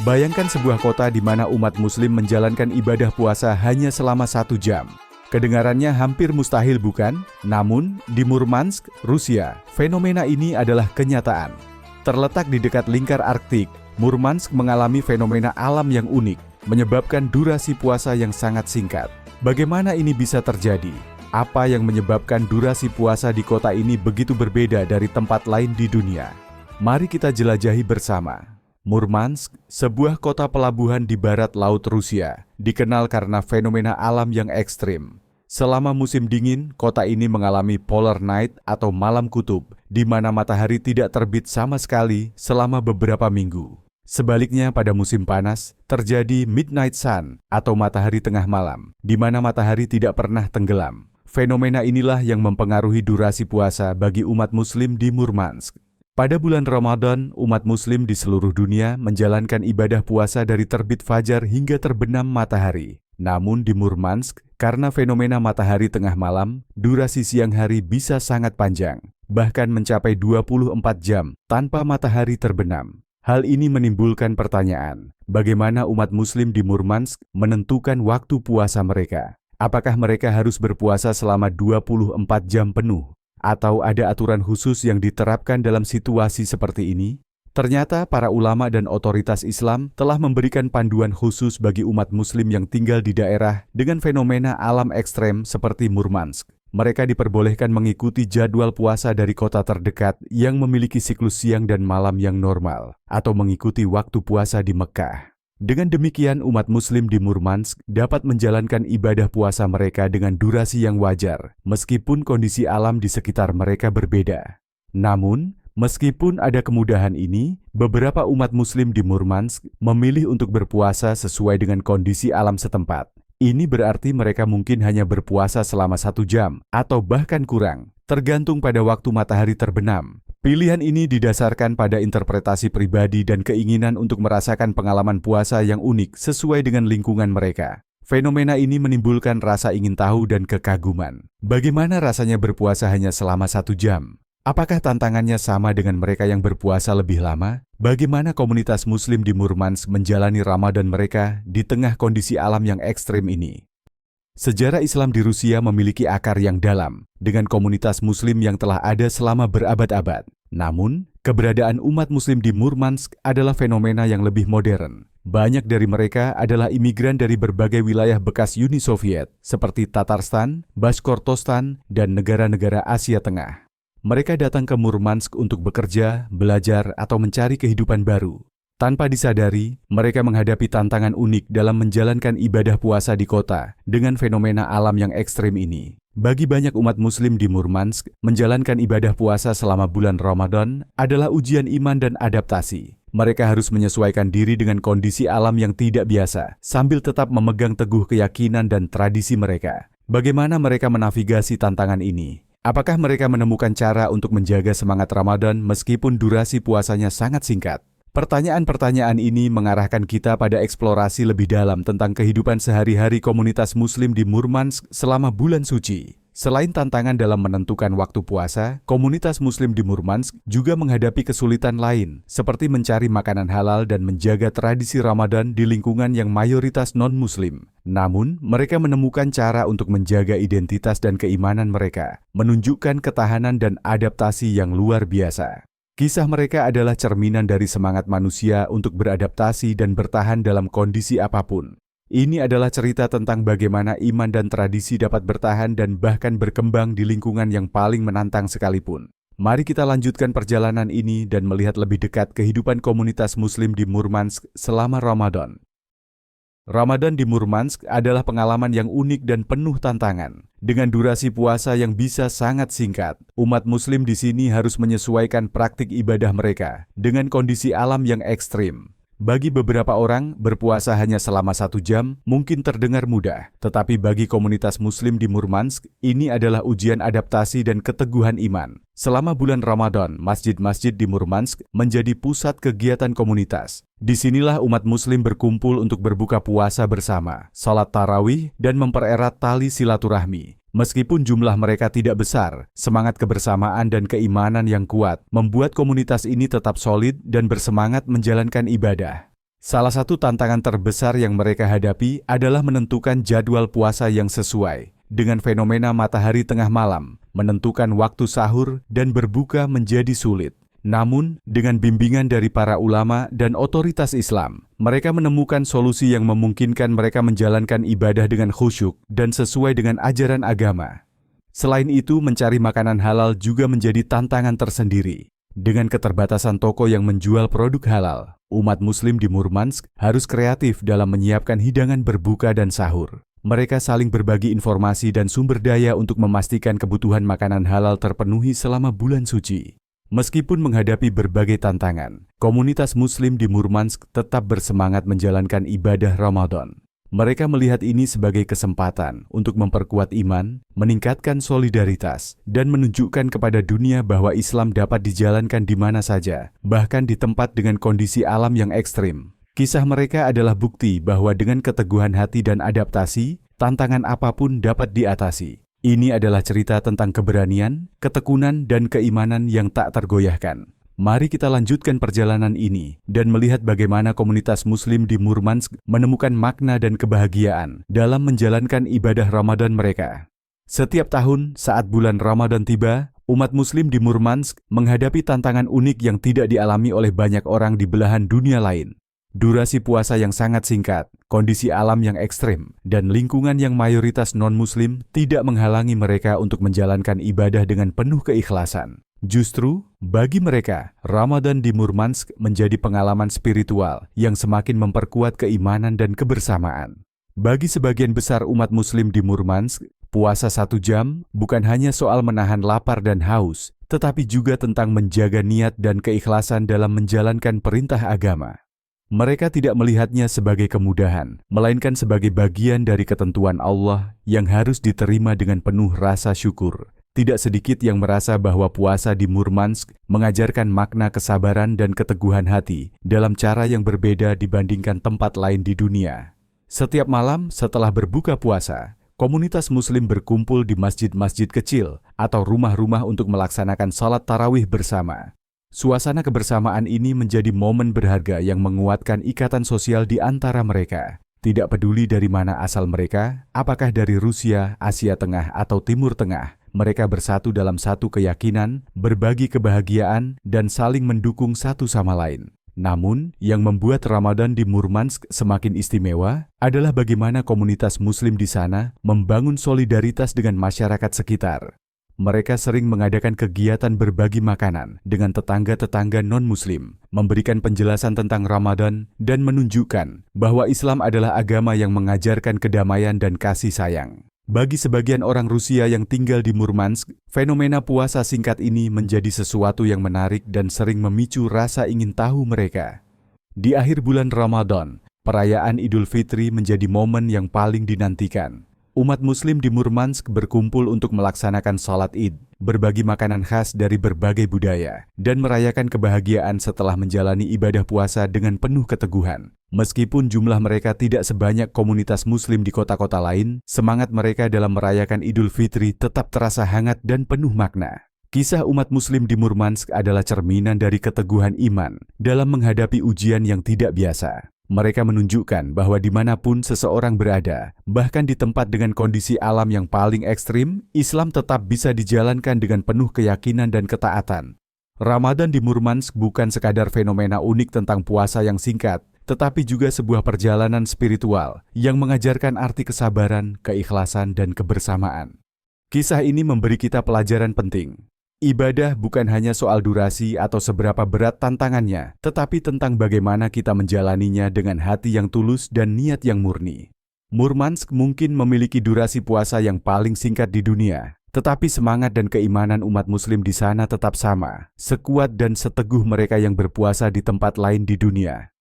Bayangkan sebuah kota di mana umat muslim menjalankan ibadah puasa hanya selama 1 jam. Kedengarannya hampir mustahil bukan? Namun, di Murmansk, Rusia, fenomena ini adalah kenyataan. Terletak di dekat lingkar Arktik, Murmansk mengalami fenomena alam yang unik, menyebabkan durasi puasa yang sangat singkat. Bagaimana ini bisa terjadi? Apa yang menyebabkan durasi puasa di kota ini begitu berbeda dari tempat lain di dunia? Mari kita jelajahi bersama. Murmansk, sebuah kota pelabuhan di barat laut Rusia, dikenal karena fenomena alam yang ekstrim. Selama musim dingin, kota ini mengalami polar night atau malam kutub, di mana matahari tidak terbit sama sekali selama beberapa minggu. Sebaliknya pada musim panas, terjadi midnight sun atau matahari tengah malam, di mana matahari tidak pernah tenggelam. Fenomena inilah yang mempengaruhi durasi puasa bagi umat muslim di Murmansk. Pada bulan Ramadan, umat muslim di seluruh dunia menjalankan ibadah puasa dari terbit fajar hingga terbenam matahari. Namun di Murmansk, karena fenomena matahari tengah malam, durasi siang hari bisa sangat panjang, bahkan mencapai 24 jam tanpa matahari terbenam. Hal ini menimbulkan pertanyaan, bagaimana umat muslim di Murmansk menentukan waktu puasa mereka? Apakah mereka harus berpuasa selama 24 jam penuh? Atau ada aturan khusus yang diterapkan dalam situasi seperti ini? Ternyata para ulama dan otoritas Islam telah memberikan panduan khusus bagi umat muslim yang tinggal di daerah dengan fenomena alam ekstrem seperti Murmansk. Mereka diperbolehkan mengikuti jadwal puasa dari kota terdekat yang memiliki siklus siang dan malam yang normal, atau mengikuti waktu puasa di Mekah. Dengan demikian, umat muslim di Murmansk dapat menjalankan ibadah puasa mereka dengan durasi yang wajar, meskipun kondisi alam di sekitar mereka berbeda. Namun, meskipun ada kemudahan ini, beberapa umat muslim di Murmansk memilih untuk berpuasa sesuai dengan kondisi alam setempat. Ini berarti mereka mungkin hanya berpuasa selama 1 jam, atau bahkan kurang, tergantung pada waktu matahari terbenam. Pilihan ini didasarkan pada interpretasi pribadi dan keinginan untuk merasakan pengalaman puasa yang unik sesuai dengan lingkungan mereka. Fenomena ini menimbulkan rasa ingin tahu dan kekaguman. Bagaimana rasanya berpuasa hanya selama 1 jam? Apakah tantangannya sama dengan mereka yang berpuasa lebih lama? Bagaimana komunitas muslim di Murmansk menjalani Ramadan mereka di tengah kondisi alam yang ekstrim ini? Sejarah Islam di Rusia memiliki akar yang dalam, dengan komunitas muslim yang telah ada selama berabad-abad. Namun, keberadaan umat muslim di Murmansk adalah fenomena yang lebih modern. Banyak dari mereka adalah imigran dari berbagai wilayah bekas Uni Soviet, seperti Tatarstan, Bashkortostan, dan negara-negara Asia Tengah. Mereka datang ke Murmansk untuk bekerja, belajar, atau mencari kehidupan baru. Tanpa disadari, mereka menghadapi tantangan unik dalam menjalankan ibadah puasa di kota dengan fenomena alam yang ekstrim ini. Bagi banyak umat muslim di Murmansk, menjalankan ibadah puasa selama bulan Ramadan adalah ujian iman dan adaptasi. Mereka harus menyesuaikan diri dengan kondisi alam yang tidak biasa, sambil tetap memegang teguh keyakinan dan tradisi mereka. Bagaimana mereka menavigasi tantangan ini? Apakah mereka menemukan cara untuk menjaga semangat Ramadan meskipun durasi puasanya sangat singkat? Pertanyaan-pertanyaan ini mengarahkan kita pada eksplorasi lebih dalam tentang kehidupan sehari-hari komunitas muslim di Murmansk selama bulan suci. Selain tantangan dalam menentukan waktu puasa, komunitas muslim di Murmansk juga menghadapi kesulitan lain, seperti mencari makanan halal dan menjaga tradisi Ramadan di lingkungan yang mayoritas non-muslim. Namun, mereka menemukan cara untuk menjaga identitas dan keimanan mereka, menunjukkan ketahanan dan adaptasi yang luar biasa. Kisah mereka adalah cerminan dari semangat manusia untuk beradaptasi dan bertahan dalam kondisi apapun. Ini adalah cerita tentang bagaimana iman dan tradisi dapat bertahan dan bahkan berkembang di lingkungan yang paling menantang sekalipun. Mari kita lanjutkan perjalanan ini dan melihat lebih dekat kehidupan komunitas muslim di Murmansk selama Ramadan. Ramadan di Murmansk adalah pengalaman yang unik dan penuh tantangan. Dengan durasi puasa yang bisa sangat singkat, umat muslim di sini harus menyesuaikan praktik ibadah mereka dengan kondisi alam yang ekstrim. Bagi beberapa orang, berpuasa hanya selama 1 jam mungkin terdengar mudah, tetapi bagi komunitas muslim di Murmansk, ini adalah ujian adaptasi dan keteguhan iman. Selama bulan Ramadan, masjid-masjid di Murmansk menjadi pusat kegiatan komunitas. Disinilah umat muslim berkumpul untuk berbuka puasa bersama, salat tarawih, dan mempererat tali silaturahmi. Meskipun jumlah mereka tidak besar, semangat kebersamaan dan keimanan yang kuat membuat komunitas ini tetap solid dan bersemangat menjalankan ibadah. Salah satu tantangan terbesar yang mereka hadapi adalah menentukan jadwal puasa yang sesuai dengan fenomena matahari tengah malam, menentukan waktu sahur dan berbuka menjadi sulit. Namun, dengan bimbingan dari para ulama dan otoritas Islam, mereka menemukan solusi yang memungkinkan mereka menjalankan ibadah dengan khusyuk dan sesuai dengan ajaran agama. Selain itu, mencari makanan halal juga menjadi tantangan tersendiri. Dengan keterbatasan toko yang menjual produk halal, umat Muslim di Murmansk harus kreatif dalam menyiapkan hidangan berbuka dan sahur. Mereka saling berbagi informasi dan sumber daya untuk memastikan kebutuhan makanan halal terpenuhi selama bulan suci. Meskipun menghadapi berbagai tantangan, komunitas Muslim di Murmansk tetap bersemangat menjalankan ibadah Ramadan. Mereka melihat ini sebagai kesempatan untuk memperkuat iman, meningkatkan solidaritas, dan menunjukkan kepada dunia bahwa Islam dapat dijalankan di mana saja, bahkan di tempat dengan kondisi alam yang ekstrim. Kisah mereka adalah bukti bahwa dengan keteguhan hati dan adaptasi, tantangan apapun dapat diatasi. Ini adalah cerita tentang keberanian, ketekunan, dan keimanan yang tak tergoyahkan. Mari kita lanjutkan perjalanan ini dan melihat bagaimana komunitas Muslim di Murmansk menemukan makna dan kebahagiaan dalam menjalankan ibadah Ramadan mereka. Setiap tahun saat bulan Ramadan tiba, umat Muslim di Murmansk menghadapi tantangan unik yang tidak dialami oleh banyak orang di belahan dunia lain. Durasi puasa yang sangat singkat, kondisi alam yang ekstrim, dan lingkungan yang mayoritas non-Muslim tidak menghalangi mereka untuk menjalankan ibadah dengan penuh keikhlasan. Justru, bagi mereka, Ramadan di Murmansk menjadi pengalaman spiritual yang semakin memperkuat keimanan dan kebersamaan. Bagi sebagian besar umat Muslim di Murmansk, puasa 1 jam bukan hanya soal menahan lapar dan haus, tetapi juga tentang menjaga niat dan keikhlasan dalam menjalankan perintah agama. Mereka tidak melihatnya sebagai kemudahan, melainkan sebagai bagian dari ketentuan Allah yang harus diterima dengan penuh rasa syukur. Tidak sedikit yang merasa bahwa puasa di Murmansk mengajarkan makna kesabaran dan keteguhan hati dalam cara yang berbeda dibandingkan tempat lain di dunia. Setiap malam setelah berbuka puasa, komunitas Muslim berkumpul di masjid-masjid kecil atau rumah-rumah untuk melaksanakan salat tarawih bersama. Suasana kebersamaan ini menjadi momen berharga yang menguatkan ikatan sosial di antara mereka. Tidak peduli dari mana asal mereka, apakah dari Rusia, Asia Tengah, atau Timur Tengah, mereka bersatu dalam satu keyakinan, berbagi kebahagiaan, dan saling mendukung satu sama lain. Namun, yang membuat Ramadan di Murmansk semakin istimewa adalah bagaimana komunitas Muslim di sana membangun solidaritas dengan masyarakat sekitar. Mereka sering mengadakan kegiatan berbagi makanan dengan tetangga-tetangga non-Muslim, memberikan penjelasan tentang Ramadan, dan menunjukkan bahwa Islam adalah agama yang mengajarkan kedamaian dan kasih sayang. Bagi sebagian orang Rusia yang tinggal di Murmansk, fenomena puasa singkat ini menjadi sesuatu yang menarik dan sering memicu rasa ingin tahu mereka. Di akhir bulan Ramadan, perayaan Idul Fitri menjadi momen yang paling dinantikan. Umat Muslim di Murmansk berkumpul untuk melaksanakan salat Id, berbagi makanan khas dari berbagai budaya, dan merayakan kebahagiaan setelah menjalani ibadah puasa dengan penuh keteguhan. Meskipun jumlah mereka tidak sebanyak komunitas Muslim di kota-kota lain, semangat mereka dalam merayakan Idul Fitri tetap terasa hangat dan penuh makna. Kisah umat Muslim di Murmansk adalah cerminan dari keteguhan iman dalam menghadapi ujian yang tidak biasa. Mereka menunjukkan bahwa dimanapun seseorang berada, bahkan di tempat dengan kondisi alam yang paling ekstrim, Islam tetap bisa dijalankan dengan penuh keyakinan dan ketaatan. Ramadan di Murmansk bukan sekadar fenomena unik tentang puasa yang singkat, tetapi juga sebuah perjalanan spiritual yang mengajarkan arti kesabaran, keikhlasan, dan kebersamaan. Kisah ini memberi kita pelajaran penting. Ibadah bukan hanya soal durasi atau seberapa berat tantangannya, tetapi tentang bagaimana kita menjalaninya dengan hati yang tulus dan niat yang murni. Murmansk mungkin memiliki durasi puasa yang paling singkat di dunia, tetapi semangat dan keimanan umat Muslim di sana tetap sama, sekuat dan seteguh mereka yang berpuasa di tempat lain di dunia.